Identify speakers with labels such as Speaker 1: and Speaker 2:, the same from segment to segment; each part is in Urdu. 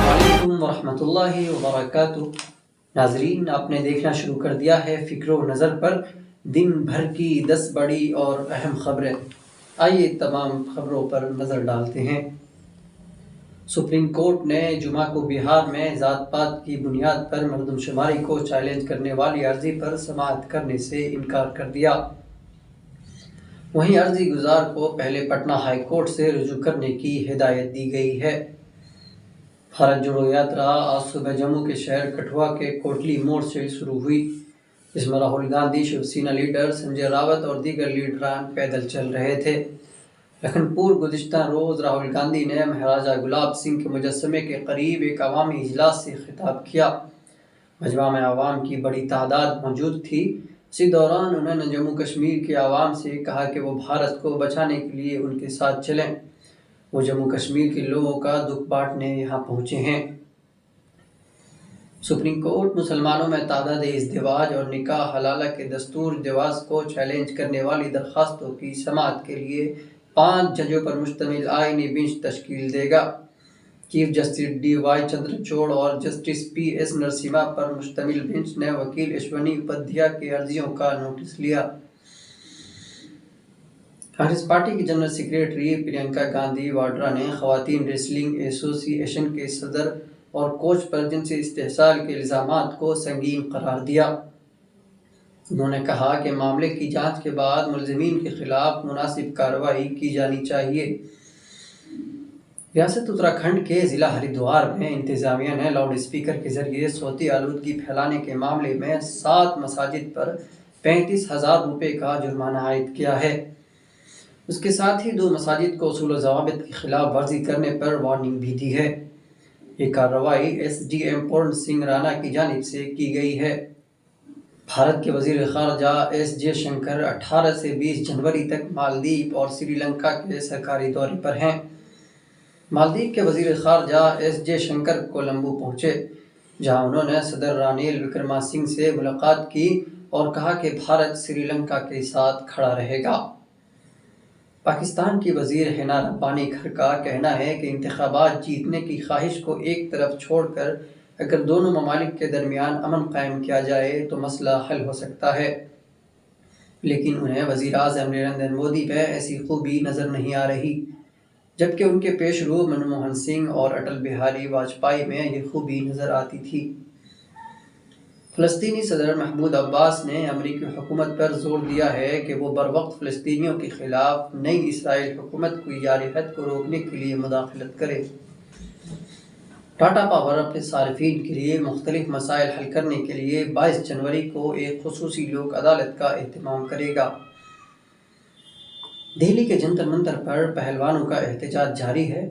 Speaker 1: وعلیکم ورحمۃ اللہ وبرکاتہ۔ ناظرین، آپ نے دیکھنا شروع کر دیا ہے فکر و نظر پر دن بھر کی 10 بڑی اور اہم خبریں۔ آئیے تمام خبروں پر نظر ڈالتے ہیں۔ سپریم کورٹ نے جمعہ کو بہار میں ذات پات کی بنیاد پر مردم شماری کو چیلنج کرنے والی عرضی پر سماعت کرنے سے انکار کر دیا۔ وہیں عرضی گزار کو پہلے پٹنہ ہائی کورٹ سے رجوع کرنے کی ہدایت دی گئی ہے۔ بھارت جوڑو یاترا آج صبح جموں کے شہر کٹھوعہ کے کوٹلی موڑ سے شروع ہوئی، جس میں راہل گاندھی، شیو سینا لیڈر سنجے راوت اور دیگر لیڈران پیدل چل رہے تھے۔ لکھن پور گزشتہ روز راہل گاندھی نے مہاراجہ گلاب سنگھ کے مجسمے کے قریب ایک عوامی اجلاس سے خطاب کیا۔ مجمع میں عوام کی بڑی تعداد موجود تھی۔ اسی دوران انہوں نے جموں کشمیر کے عوام سے کہا کہ وہ بھارت کو بچانے کے لیے ان کے ساتھ چلیں۔ وہ جموں کشمیر کے لوگوں کا دکھ بانٹنے یہاں پہنچے ہیں۔ سپریم کورٹ مسلمانوں میں تعداد ازدواج اور نکاح حلالہ کے دستور جواز کو چیلنج کرنے والی درخواستوں کی سماعت کے لیے 5 ججوں پر مشتمل آئینی بینچ تشکیل دے گا۔ Chief justice D Y Chandrachud اور جسٹس پی ایس نرسمہا پر مشتمل بینچ نے وکیل اشونی اپادھیائے کی عرضیوں کا نوٹس لیا۔ کانگریس پارٹی کی جنرل سیکریٹری پرینکا گاندھی واڈرا نے خواتین ریسلنگ ایسوسی ایشن کے صدر اور کوچ پر جنسی استحصال کے الزامات کو سنگین قرار دیا۔ انہوں نے کہا کہ معاملے کی جانچ کے بعد ملزمین کے خلاف مناسب کارروائی کی جانی چاہیے۔ ریاست اتراکھنڈ کے ضلع ہریدوار میں انتظامیہ نے لاؤڈ اسپیکر کے ذریعے صوتی آلودگی پھیلانے کے معاملے میں 7 مساجد پر 35,000 روپے کا جرمانہ عائد کیا ہے۔ اس کے ساتھ ہی 2 مساجد کو اصول و ضوابط کی خلاف ورزی کرنے پر وارننگ بھی دی ہے۔ یہ کارروائی ایس ڈی ایم پورن سنگھ رانا کی جانب سے کی گئی ہے۔ بھارت کے وزیر خارجہ ایس جے شنکر 18 سے 20 جنوری تک مالدیپ اور سری لنکا کے سرکاری دورے پر ہیں۔ مالدیپ کے وزیر خارجہ ایس جے شنکر کولمبو پہنچے، جہاں انہوں نے صدر رانیل وکرما سنگھ سے ملاقات کی اور کہا کہ بھارت سری لنکا کے ساتھ کھڑا رہے گا۔ پاکستان کی وزیر حنا ربانی کھر کا کہنا ہے کہ انتخابات جیتنے کی خواہش کو ایک طرف چھوڑ کر اگر دونوں ممالک کے درمیان امن قائم کیا جائے تو مسئلہ حل ہو سکتا ہے، لیکن انہیں وزیر اعظم نریندر مودی میں ایسی خوبی نظر نہیں آ رہی، جبکہ ان کے پیش رو منموہن سنگھ اور اٹل بہاری واجپئی میں یہ خوبی نظر آتی تھی۔ فلسطینی صدر محمود عباس نے امریکی حکومت پر زور دیا ہے کہ وہ بروقت فلسطینیوں کے خلاف نئی اسرائیل حکومت کی جارحیت کو روکنے کے لیے مداخلت کرے۔ ٹاٹا پاور اپنے صارفین کے لیے مختلف مسائل حل کرنے کے لیے 22 جنوری کو ایک خصوصی لوک عدالت کا اہتمام کرے گا۔ دہلی کے جنتر منتر پر پہلوانوں کا احتجاج جاری ہے۔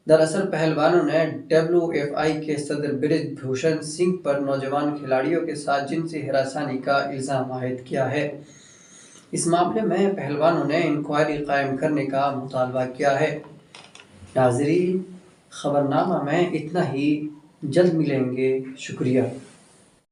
Speaker 1: دراصل پہلوانوں نے WFI کے صدر برج بھوشن سنگھ پر نوجوان کھلاڑیوں کے ساتھ جنسی ہراسانی کا الزام عائد کیا ہے۔ اس معاملے میں پہلوانوں نے انکوائری قائم کرنے کا مطالبہ کیا ہے۔ ناظرین، خبرنامہ میں اتنا ہی، جلد ملیں گے، شکریہ۔